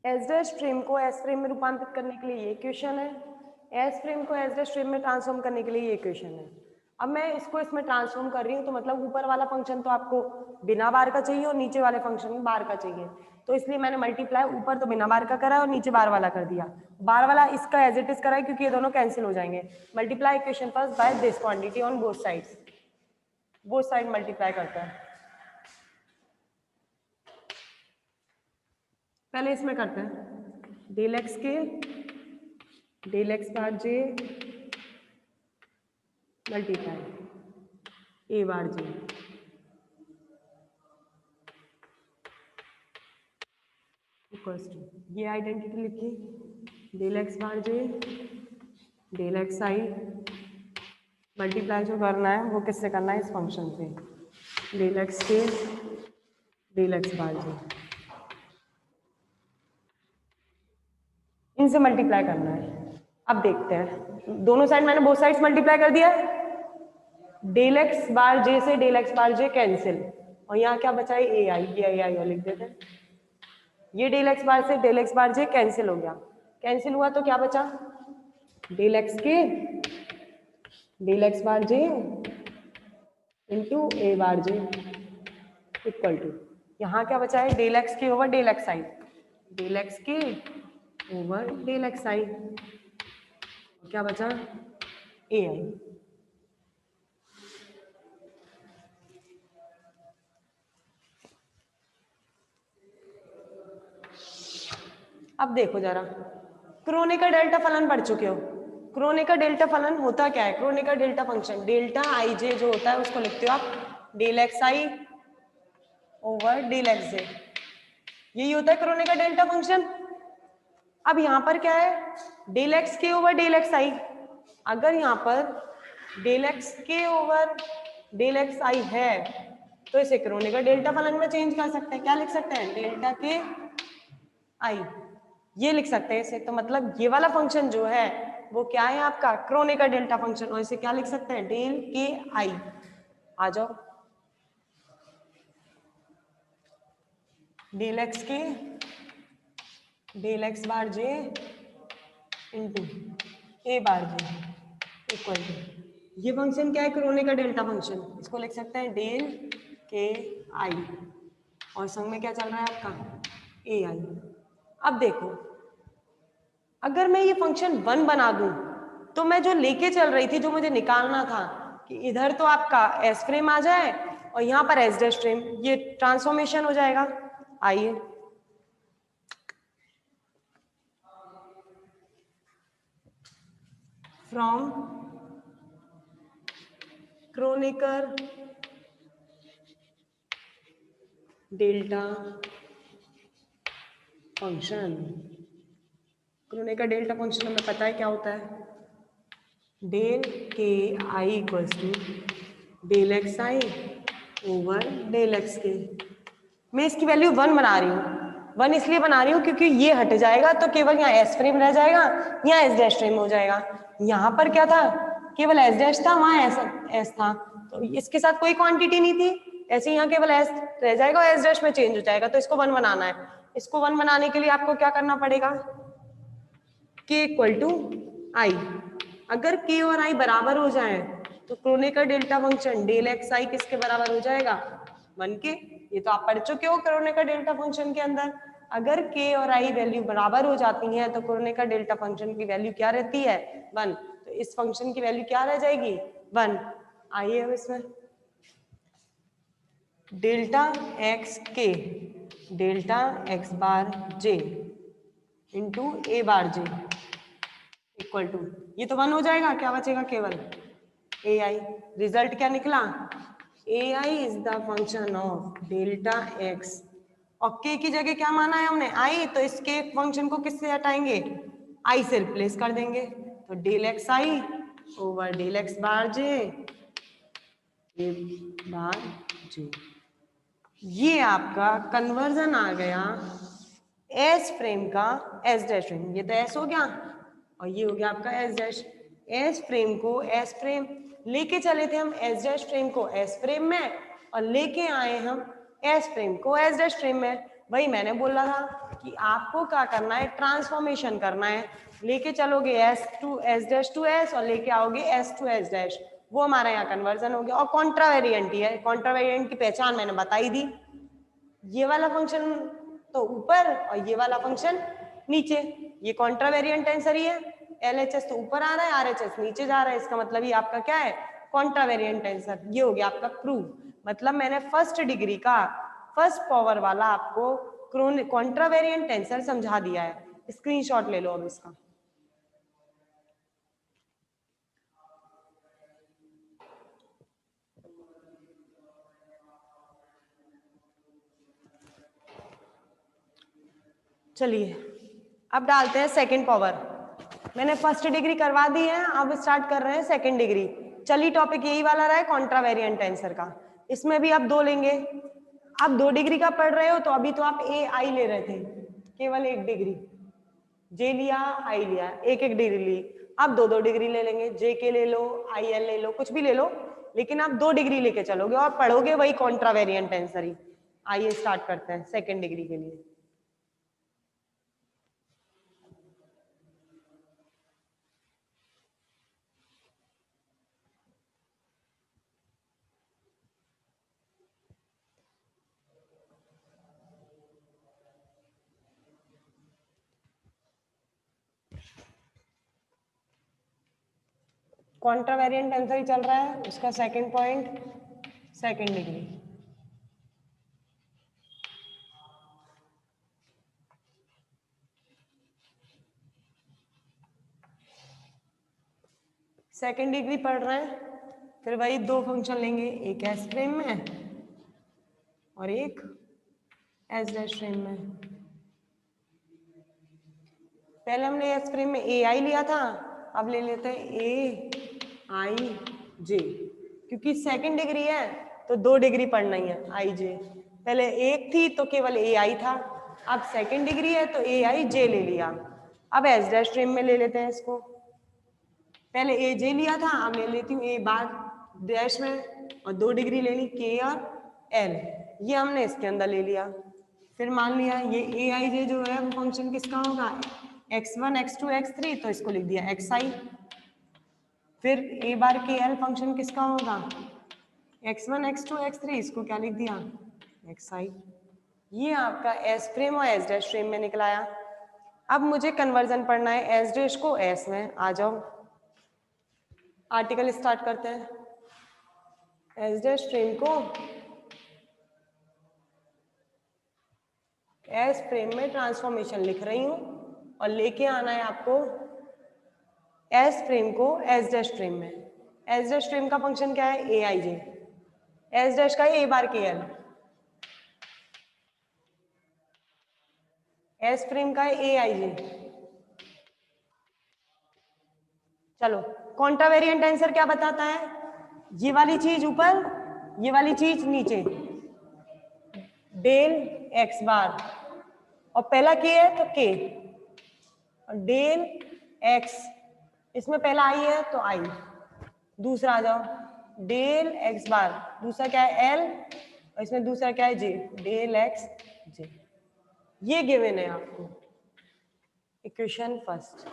S dash frame को S frame में रूपांतरित करने के लिए ये इक्वेशन है, एस फ्रेम को एस डैश फ्रेम में ट्रांसफॉर्म करने के लिए ये इक्वेशन है। अब मैं इसको इसमें ट्रांसफॉर्म कर रही हूँ तो मतलब ऊपर वाला फंक्शन तो आपको बिना बार का चाहिए और नीचे वाले फंक्शन बार का चाहिए, तो इसलिए मैंने मल्टीप्लाई ऊपर तो बिना बार का करा है और नीचे बार वाला कर दिया। बार वाला इसका एज इट इज करा है क्योंकि ये दोनों कैंसिल हो जाएंगे। Multiply equation first by this quantity on both sides, both side multiply करता है। पहले इसमें करते हैं डेल एक्स के del X bar J multiply A bar J equals to, ये आइडेंटिटी लिखी del X bar J del X I, multiply जो करना है वो किससे करना है, इस फंक्शन से, डेल एक्स के डेल एक्स बार जे, इनसे मल्टीप्लाई करना है। अब देखते हैं, दोनों साइड मैंने बोथ साइड्स मल्टीप्लाई कर दिया है। डेल एक्स बार जे से del X bar J cancel, और यहाँ क्या बचा है ए आई, ये ए आई और लिख देते हैं। ये डेल एक्स बार से del X bar J cancel हो गया, कैंसिल हुआ तो क्या बचा, डेल एक्स के del X bar J into A bar J equal to, यहाँ क्या बचा है डेल एक्स के over del X I, del X के ओवर डेल एक्स आई, क्या बचा ए आई। अब देखो जरा, क्रोनेकर डेल्टा फलन पढ़ चुके हो। क्रोनेकर डेल्टा फलन होता क्या है, Kronecker delta function delta I J जो होता है उसको लिखते हो आप del X I over del X J, यही होता है क्रोनेकर डेल्टा फंक्शन। अब यहाँ पर क्या है डेल एक्स के ओवर डेल एक्स आई, अगर यहाँ पर डेल एक्स के ओवर डेल एक्स आई है तो इसे क्रोनेकर डेल्टा फलन में चेंज कर सकते हैं, क्या लिख सकते हैं डेल्टा के आई, ये लिख सकते हैं इसे। तो मतलब ये वाला फंक्शन जो है वो क्या है आपका क्रोनेकर डेल्टा फंक्शन, और इसे क्या लिख सकते हैं डेल के आई। आ जाओ, डेल एक्स के del X bar J into A bar J equal to, ये फंक्शन क्या है क्रोनेकर डेल्टा फंक्शन, इसको लिख सकते हैं डेल के आई, और संग में क्या चल रहा है आपका ए आई। अब देखो, अगर मैं ये फंक्शन 1 बना दूं तो मैं जो लेके चल रही थी, जो मुझे निकालना था कि इधर तो आपका एस फ्रेम आ जाए और यहाँ पर एस डैश फ्रेम, ये ट्रांसफॉर्मेशन हो जाएगा। आइए from Kronecker delta function, Kronecker delta function हमें पता है क्या होता है, del K I equals to del X I over del X K. मैं इसकी वैल्यू 1 बना रही हूँ, 1 इसलिए बना रही हूँ क्योंकि ये हट जाएगा तो केवल यहाँ एस फ्रेम रह जाएगा, यहाँ एस डैश फ्रेम हो जाएगा। यहाँ पर क्या था, केवल एस डैश था, वहाँ एस था, तो इसके साथ कोई क्वांटिटी नहीं थी, ऐसे यहाँ केवल एस रह जाएगा और एस डैश में चेंज हो जाएगा। तो इसको 1 बनाना है, इसको 1 बनाने के लिए आपको क्या करना पड़ेगा, के इक्वल टू आई। अगर के और आई बराबर हो जाए तो Kronecker delta function del X I किसके बराबर हो जाएगा 1 के। ये तो आप पढ़ चुके हो क्रोनेकर डेल्टा फंक्शन के अंदर, अगर के और आई वैल्यू बराबर हो जाती है तो क्रोनेकर डेल्टा फंक्शन की वैल्यू क्या रहती है 1, तो इस फंक्शन की वैल्यू क्या रह जाएगी 1। आइए अब इसमें डेल्टा एक्स के delta X bar J into A bar J equal to, ये तो 1 हो जाएगा, क्या बचेगा केवल ए आई। रिजल्ट क्या निकला, A I is the function of delta X, और के की जगह क्या माना है हमने आई, तो इसके फंक्शन को किससे हटाएंगे आई से रिप्लेस कर देंगे, तो del X I over del X bar J A bar J, ये आपका कन्वर्जन आ गया एस फ्रेम का एस डैश फ्रेम, ये तो एस हो गया और ये हो गया आपका एस डैश। एस फ्रेम को एस फ्रेम लेके चले थे हम, एस डैश फ्रेम को एस फ्रेम में, और लेके आए हम एस फ्रेम को एस डैश फ्रेम में। वही मैंने बोला था कि आपको क्या करना है, ट्रांसफॉर्मेशन करना है। लेके चलोगे S to S dash to S और लेके आओगे एस टू एस डैश, वो हमारा यहाँ कन्वर्जन हो गया। और कॉन्ट्रावेरिएंट ही है, कॉन्ट्रावेरिएंट की पहचान मैंने बताई दी, ये वाला फंक्शन तो ऊपर और ये वाला फंक्शन नीचे, ये कॉन्ट्रावेरिएंट टेंसर ही है। LHS तो ऊपर आ रहा है, RHS नीचे जा रहा है, इसका मतलब ये आपका क्या है, कॉन्ट्रावेरिएंट टेंसर। ये हो गया आपका प्रूफ, मतलब मैंने फर्स्ट डिग्री का फर्स्ट पावर वाला आपको कॉन्ट्रावेरिएंट टेंसर समझा दिया है। स्क्रीनशॉट ले लो अब इसका। चलिए अब डालते हैं सेकंड पावर। मैंने फर्स्ट डिग्री करवा दी है, अब स्टार्ट कर रहे हैं सेकंड डिग्री। चलिए टॉपिक यही वाला रहा है कॉन्ट्रावेरिएंट टेंसर का, इसमें भी आप 2 लेंगे। आप 2 डिग्री का पढ़ रहे हो तो अभी तो आप AI ले रहे थे, केवल 1 डिग्री, J लिया I लिया, एक एक डिग्री ली। आप 2-2 डिग्री ले लेंगे, JK ले लो, IL ले लो, कुछ भी ले लो, लेकिन आप 2 डिग्री लेके चलोगे और पढ़ोगे वही कॉन्ट्रावेरिएंट टेंसर ही। आइए स्टार्ट करते हैं सेकेंड डिग्री के लिए। कॉन्ट्रावेरिएंट टेंसर ही चल रहा है, उसका second point second degree. Second degree पढ़ रहे हैं, फिर वही 2 फंक्शन लेंगे, एक एस फ्रेम में और एक एस डैश फ्रेम में। पहले हमने एस फ्रेम में AI लिया था, अब ले लेते हैं AIJ, क्योंकि सेकंड डिग्री है तो 2 डिग्री पढ़ना ही है IJ। पहले एक थी तो केवल AI था, अब सेकंड डिग्री है तो AIJ ले लिया। अब एस डैश फ्रेम में ले लेते हैं इसको, पहले AJ लिया था, अब ले लेती हूँ A बार डैश में और 2 डिग्री लेनी K और L, ये हमने इसके अंदर ले लिया। फिर मान लिया ये AIJ जो है वो फंक्शन किसका होगा, x1 x2 x3, तो इसको लिख दिया xi। फिर A बार KL फंक्शन किसका होगा, x1 x2 x3, इसको क्या लिख दिया, xi। ये आपका एस फ्रेम और एस डैश फ्रेम में निकलाया। अब मुझे कन्वर्जन पढ़ना है एस डैश को एस में। आ जाओ आर्टिकल स्टार्ट करते हैं। एस डैश फ्रेम को एस फ्रेम में ट्रांसफॉर्मेशन लिख रही हूं और लेके आना है आपको एस फ्रेम को एस डैश फ्रेम में। एस डैश फ्रेम का फंक्शन क्या है, AIJ, एस डैश का A bar KL, S frame का AIJ। चलो कॉन्ट्रावेरिएंट टेंसर क्या बताता है, ये वाली चीज ऊपर ये वाली चीज नीचे, डेल x बार, और पहला K है तो K, और डेल x, इसमें पहला I है तो I। दूसरा आ जाओ, डेल x बार, दूसरा क्या है L, और इसमें दूसरा क्या है J, डेल x J। ये गिवन है आपको इक्वेशन फर्स्ट।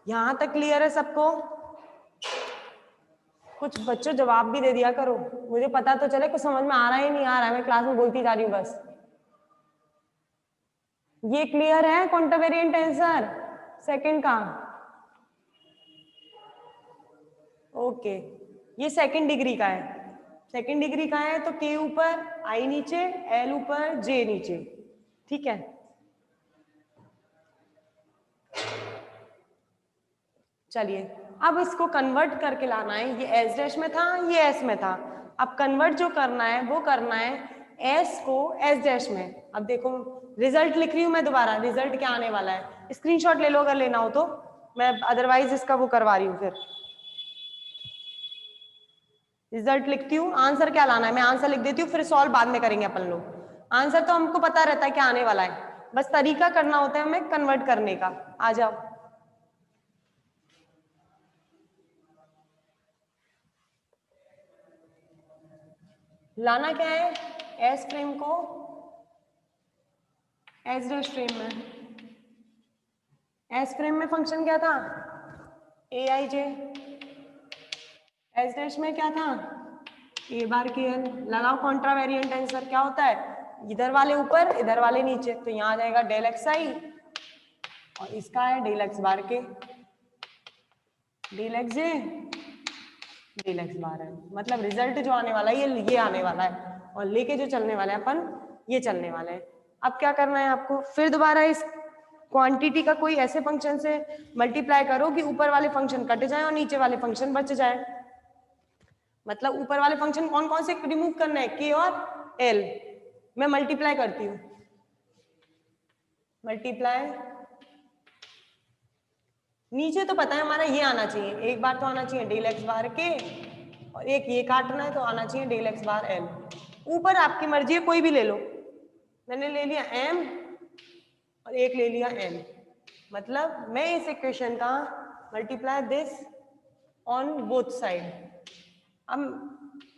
यहां तक क्लियर है सबको? कुछ बच्चों जवाब भी दे दिया करो, मुझे पता तो चले कुछ समझ में आ रहा है नहीं आ रहा है, मैं क्लास में बोलती जा रही हूँ बस। ये क्लियर है कॉन्ट्रावेरिएंट टेंसर सेकंड का? ओके, ये सेकंड डिग्री का है। सेकंड डिग्री का है तो K ऊपर I नीचे, L ऊपर J नीचे, ठीक है। चलिए अब इसको कन्वर्ट करके लाना है, ये एस डैश में था ये एस में था, अब कन्वर्ट जो करना है वो करना है एस को एस डैश में। अब देखो रिजल्ट लिख रही हूं मैं दोबारा, रिजल्ट क्या आने वाला है, स्क्रीनशॉट ले लो अगर लेना हो तो, मैं अदरवाइज इसका वो करवा रही हूँ। फिर रिजल्ट लिखती हूँ, आंसर क्या लाना है मैं आंसर लिख देती हूँ, फिर सॉल्व बाद में करेंगे अपन लोग। आंसर तो हमको पता रहता है क्या आने वाला है, बस तरीका करना होता है हमें कन्वर्ट करने का। आ जाओ, लाना क्या है, एस फ्रेम को एस डैश फ्रेम में, एस फ्रेम में फंक्शन क्या था, ए आई जे, एस डैश में क्या था, ए बार के एल। लगाओ कॉन्ट्रा वेरिएंट आंसर, क्या होता है, इधर वाले ऊपर इधर वाले नीचे, तो यहाँ आ जाएगा डेल एक्स आई और इसका है del X bar K, del X जे, डेल एक्स बार है। मतलब रिजल्ट जो आने वाला है ये आने वाला है और लेके जो चलने वाला है अपन ये चलने वाले हैं। अब क्या करना है आपको, फिर दोबारा इस क्वांटिटी का कोई ऐसे फंक्शन से मल्टीप्लाई करो कि ऊपर वाले फंक्शन कट जाए और नीचे वाले फंक्शन बच जाए। मतलब ऊपर वाले फंक्शन कौन कौन से रिमूव करना है, के और एल। मैं मल्टीप्लाई करती हूँ, मल्टीप्लाई, नीचे तो पता है हमारा ये आना चाहिए, एक बार तो आना चाहिए डेल एक्स बार के और एक ये काटना है तो आना चाहिए डेल एक्स बार एल। ऊपर आपकी मर्जी है कोई भी ले लो, मैंने ले लिया एम और एक ले लिया एन। मतलब मैं इस इक्वेशन का multiply this on both side. अब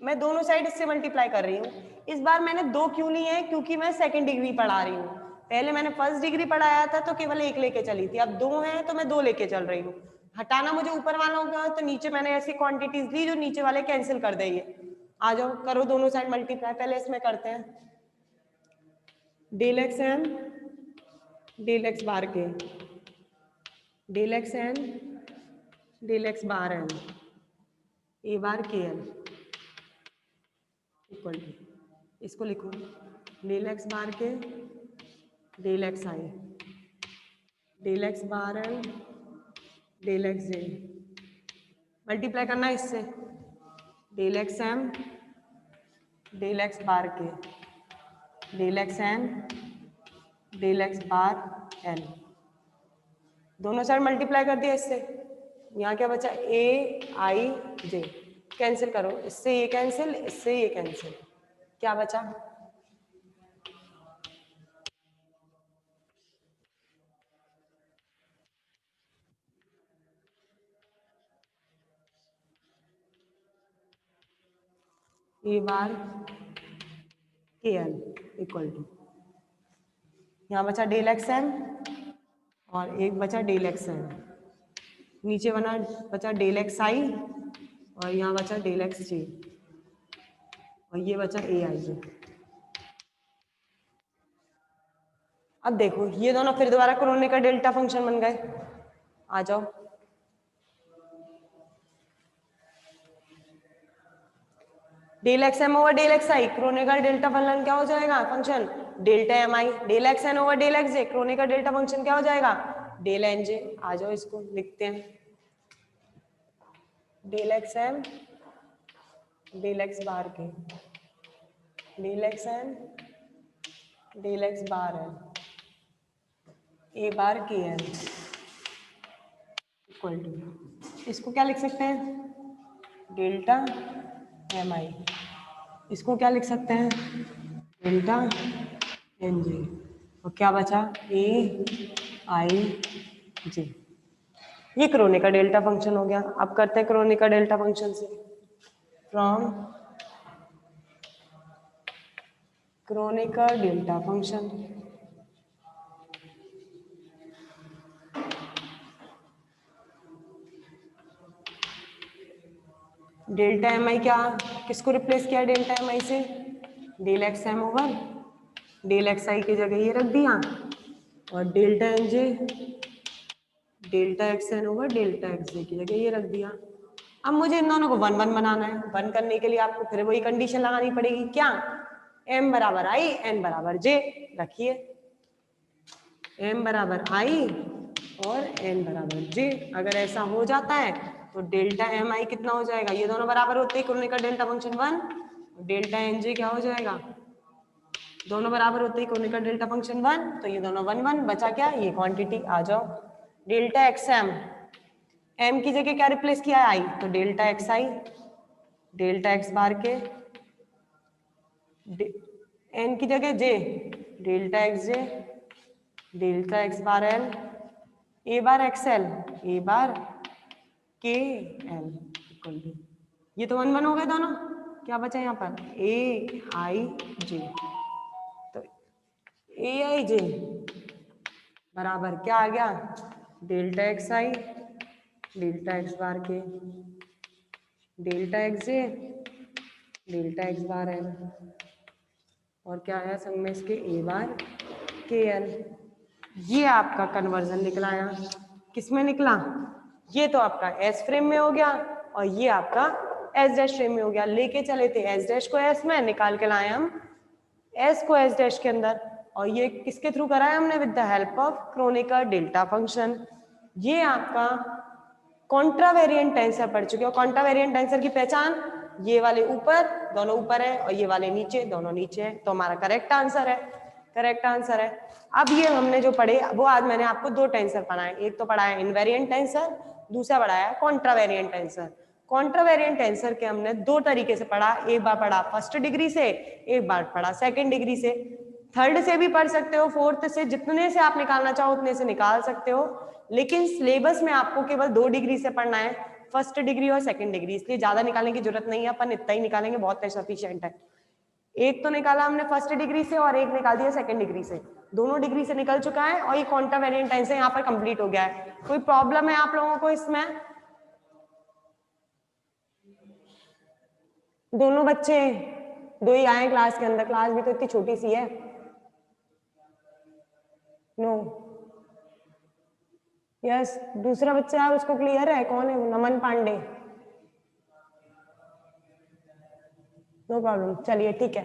मैं दोनों साइड इससे मल्टीप्लाई कर रही हूँ। इस बार मैंने दो क्यों ली है, क्योंकि मैं सेकंड डिग्री पढ़ा रही हूँ। पहले मैंने फर्स्ट डिग्री पढ़ाया था तो केवल एक लेके चली थी, अब दो है तो मैं दो लेके चल रही हूँ। हटाना मुझे ऊपर वालों का, तो नीचे मैंने ऐसी क्वांटिटीज ली जो नीचे वाले कैंसिल कर देंगे। आ जाओ करो दोनों साइड मल्टीप्लाई, पहले इसमें करते हैं del X N del X bar K, del X N del X bar N, A bar K L equal to, इसको लिखो del X bar K del X I del X bar L del X J, multiply करना है इससे del X M del X bar K del X N del X bar N, दोनों side multiply कर दिया इससे। यहाँ क्या बचा, ए आई जे, कैंसिल करो, इससे ये कैंसिल इससे ये कैंसिल, क्या बचा, ए bar K L equal to, यहाँ बचा डेल एक्स एम और एक बचा डेल एक्स एन, नीचे बचा डेल एक्स आई और यहाँ बचा डेल एक्स जे और ये बचा ए आई जे। अब देखो ये दोनों फिर दोबारा क्रोनिकल डेल्टा फंक्शन बन गए। आ जाओ del X M over del X I, Kronecker delta function क्या हो जाएगा, function delta M I, del X N over del X J, Kronecker delta function क्या हो जाएगा, डेल एन जे। आ जाओ इसको लिखते हैं, del X M del X bar K del X N del X bar N A bar K N equal to, इसको क्या लिख सकते हैं, डेल्टा एम आई, इसको क्या लिख सकते हैं, डेल्टा एन जे, और क्या बचा ए आई जे। ये क्रोनिका डेल्टा फंक्शन हो गया। अब करते हैं क्रोनिका डेल्टा फंक्शन से, from Kronecker delta function, delta M I क्या, किसको रिप्लेस किया डेल्टा एम आई से, del X M over del X I की जगह ये रख दिया और delta N J delta X N over delta X J की जगह ये रख दिया। अब मुझे इन दोनों को वन वन बनाना है। वन करने के लिए आपको फिर वही कंडीशन लगानी पड़ेगी, क्या, एम बराबर आई एन बराबर जे रखिए, एम बराबर आई और एन बराबर जे। अगर ऐसा हो जाता है तो डेल्टा एम आई कितना हो जाएगा, ये दोनों बराबर होते ही Kronecker delta function one, delta N J क्या हो जाएगा, दोनों बराबर होते ही क्रोनिकल डेल्टा फंक्शन वन, तो ये दोनों वन वन, बचा क्या, ये क्वांटिटी। आ जाओ डेल्टा एक्स एम, एम की जगह क्या रिप्लेस किया है, आई, तो delta X I delta X bar K, N की जगह J delta X J delta X bar L, A bar X L A bar K L equal to, ये तो वन वन हो गए दोनों, क्या बचा यहाँ पर ए आई जे, तो ए आई जे बराबर क्या आ गया, delta X I delta X bar के delta X J delta X bar L, और क्या आया संग में इसके ए बार के एल। ये आपका कन्वर्जन निकला आया, किसमें निकला, ये तो आपका एस फ्रेम में हो गया और ये आपका एस डैश फ्रेम में हो गया। लेके चले थे एस डैश को एस में, निकाल के लाए हम एस को एस डैश के अंदर, और ये किसके थ्रू कराया हमने, with the help of Kronecker delta function. ये आपका कॉन्ट्रावेरिएंट टेंसर पढ़ चुके हो। कॉन्ट्रावेरिएंट टेंसर की पहचान, ये वाले ऊपर, दोनों ऊपर है, और ये वाले नीचे, दोनों नीचे है, तो हमारा करेक्ट आंसर है, करेक्ट आंसर है। अब ये हमने जो पढ़े वो आज मैंने आपको दो टेंसर पढ़ाए, एक तो पढ़ाया इनवेरिएंट टेंसर, दूसरा पढ़ाया कॉन्ट्रावेरिएंट टेंसर। कॉन्ट्रावेरिएंट टेंसर के हमने दो तरीके से पढ़ा, एक बार पढ़ा फर्स्ट डिग्री से, एक बार पढ़ा सेकंड डिग्री से। थर्ड से भी पढ़ सकते हो, फोर्थ से, जितने से आप निकालना चाहो उतने से निकाल सकते हो, लेकिन सिलेबस में आपको केवल 2 डिग्री से पढ़ना है, फर्स्ट डिग्री और सेकंड डिग्री, इसलिए ज्यादा निकालने की जरूरत नहीं है, अपन इतना ही निकालेंगे, बहुत सफिशिएंट है। एक तो निकाला हमने फर्स्ट डिग्री से और एक निकाल दिया सेकंड डिग्री से, दोनों डिग्री से निकल चुका है, और ये कॉन्ट्रावेरिएंट टेंसर यहाँ पर कंप्लीट हो गया है। कोई प्रॉब्लम है आप लोगों को इसमें? दोनों बच्चे दो ही आए क्लास के अंदर, क्लास भी तो इतनी छोटी सी है। नो यस, दूसरा बच्चा है उसको क्लियर है, कौन है वो? नमन पांडे। नो प्रॉब्लम, चलिए ठीक है।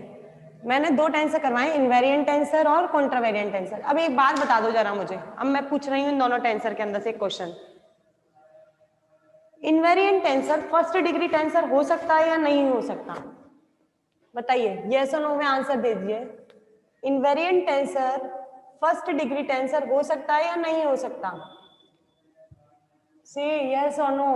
मैंने दो टेंसर करवाए, इनवेरिएंट टेंसर और कॉन्ट्रावेरिएंट टेंसर। अब एक बात बता दो जरा मुझे, अब मैं पूछ रही हूँ इन दोनों टेंसर के अंदर से एक question, invariant tensor first degree tensor हो सकता है या नहीं हो सकता? बताइए, यस और नो में आंसर दे दीजिए। Invariant tensor first degree tensor हो सकता है या नहीं हो सकता? से यस और no.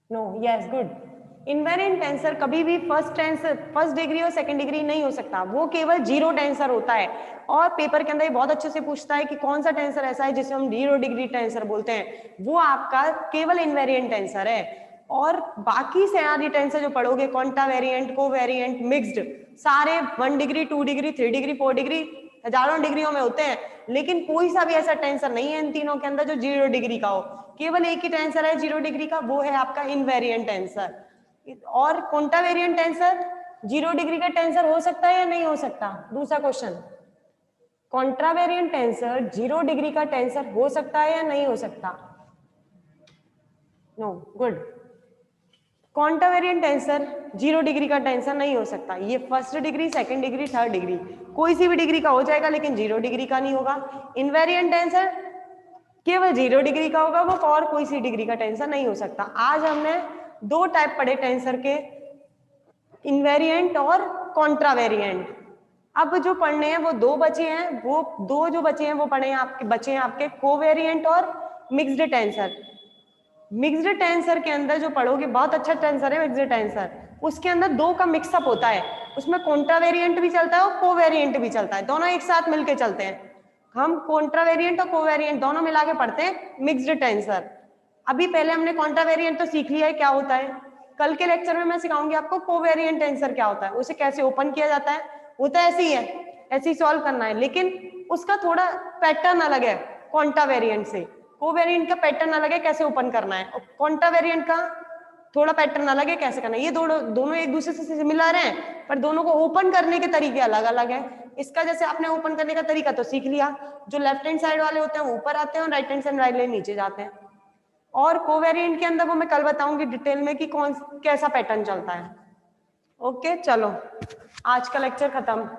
No, yes, good. Invariant tensor कभी भी फर्स्ट डिग्री और सेकंड डिग्री नहीं हो सकता, वो केवल जीरो टेंसर होता है। और पेपर के अंदर ये बहुत अच्छे से पूछता है कि कौन सा टेंसर ऐसा है जिसे हम जीरो डिग्री टेंसर बोलते हैं, वो आपका केवल इनवेरिएंट टेंसर है। और बाकी से आदि टेंसर जो पढ़ोगे, कॉन्ट्रावेरिएंट, कोवेरिएंट, मिक्स्ड, सारे 1 डिग्री 2 डिग्री 3 डिग्री 4 डिग्री, हजारों डिग्रियों में होते हैं, लेकिन कोई सा भी ऐसा टेंसर नहीं है इन तीनों के अंदर जो 0 डिग्री का हो। केवल एक ही टेंसर है 0 डिग्री का, वो है आपका इनवेरिएंट टेंसर। और कॉन्ट्रावेरिएंट टेंसर 0 डिग्री का टेंसर हो सकता है या नहीं हो सकता? दूसरा क्वेश्चन, कॉन्ट्रावेरिएंट टेंसर 0 डिग्री का टेंसर हो सकता है या नहीं हो सकता? No, good. Contravariant tensor 0 degree का टेंसर नहीं हो सकता, ये first degree, second degree, third degree, कोई सी भी डिग्री का हो जाएगा, लेकिन 0 डिग्री का नहीं होगा। इनवेरिएंट टेंसर केवल 0 डिग्री का होगा वो, और कोई सी डिग्री का टेंसर नहीं हो सकता। आज हमने दो टाइप पढ़े टेंसर के, इनवेरिएंट और कॉन्ट्रावेरिएंट। अब जो पढ़ने हैं वो दो बचे हैं, वो दो जो बचे हैं वो पढ़े बचे हैं आपके कोवेरिएंट और मिक्स्ड टेंसर। मिक्स्ड टेंसर के अंदर जो पढ़ोगे, बहुत अच्छा टेंसर है मिक्स्ड टेंसर, उसके अंदर दो का मिक्सअप होता है, उसमें कॉन्ट्रावेरिएंट भी चलता है और कोवेरिएंट भी चलता है, दोनों एक साथ मिलके चलते हैं। हम कॉन्ट्रावेरिएंट और कोवेरिएंट दोनों मिला के पढ़ते हैं मिक्स्ड टेंसर। अभी पहले हमने कॉन्ट्रावेरिएंट तो सीख लिया है क्या होता है, कल के लेक्चर में मैं सिखाऊंगी आपको कोवेरिएंट टेंसर क्या होता है, उसे कैसे ओपन किया जाता है। होता ऐसे ही है, ऐसे ही सॉल्व करना है, लेकिन उसका थोड़ा पैटर्न अलग है कॉन्ट्रावेरिएंट से। कोवेरिएंट का पैटर्न अलग है कैसे ओपन करना है, और कॉन्ट्रावेरिएंट का थोड़ा पैटर्न अलग है कैसे करना है। ये दोनों एक दूसरे से सिमिलर हैं, पर दोनों को ओपन करने के तरीके अलग अलग है। इसका जैसे आपने ओपन करने का तरीका तो सीख लिया, जो लेफ्ट हैंड साइड वाले होते हैं वो ऊपर आते हैं और राइट हैंड साइड वाले नीचे जाते हैं। और कोवेरिएंट के अंदर वो मैं कल बताऊंगी डिटेल में कि कैसा पैटर्न चलता है। ओके, चलो आज का लेक्चर खत्म।